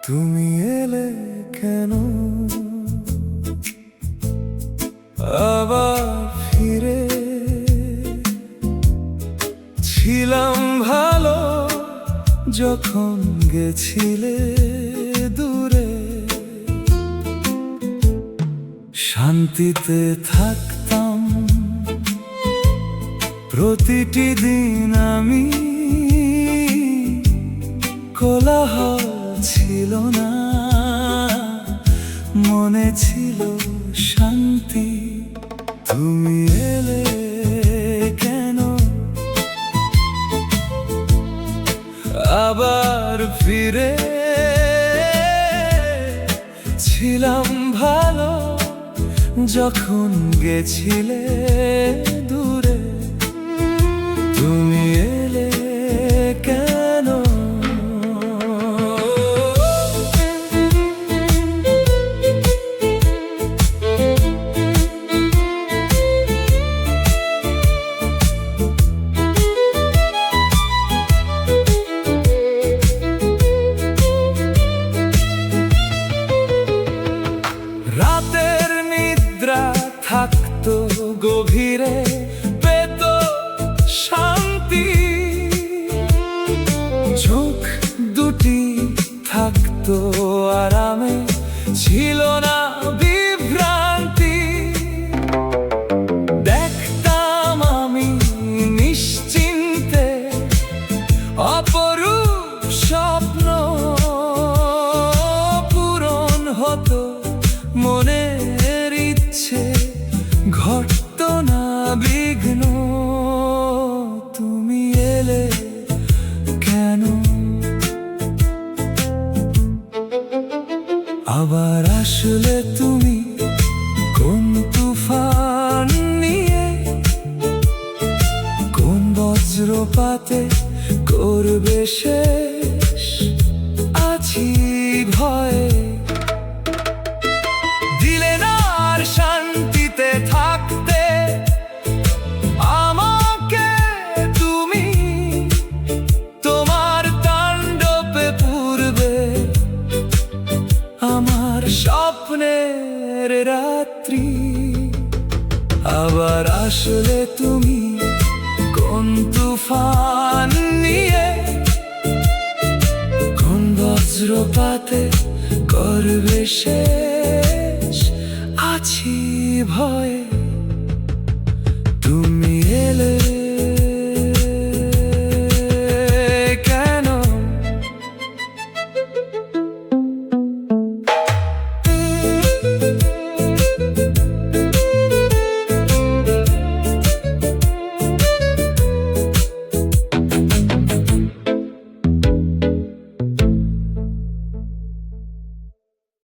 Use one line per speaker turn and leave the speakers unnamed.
তুমি এলে কেন আবার ফিরে? ছিলাম ভালো যখন গেছিলে দূরে, শান্তিতে থাকতাম প্রতিটি দিন আমি। কোলাহল ছিল না, মনে ছিল শান্তি। তুমি এলে কেন আবার ফিরে? ছিলাম ভালো যখন গেছিলে দূরে, তুমি এলে কেন? রাতের নিদ্রা থাকতো গভীরে, পেত শান্তি। চোখ দুটি থাকতো আরামে, ছিল না বিভ্রান্তি। দেখতাম আমি নিশ্চিন্তে অপরূপ স্বপ্ন পূরণ হতো, মনের ইচ্ছে ঘটত না বিঘ্ন। তুমি এলে কেন আবার? আসলে তুমি কোন তুফান নিয়ে, কোন বজ্রপাতে করবে শেষ? আছি ভয়ে, দিলে না আর শান্তিতে থাকতে আমাকে তুমি। তোমার তাণ্ডবে পূর্বে আমার স্বপ্নের রাত্রি। আবার আসলে তুমি কোন তুফান নিয়ে, কোন বজ্রপাতে করবে শেষ? আছি ভয়ে।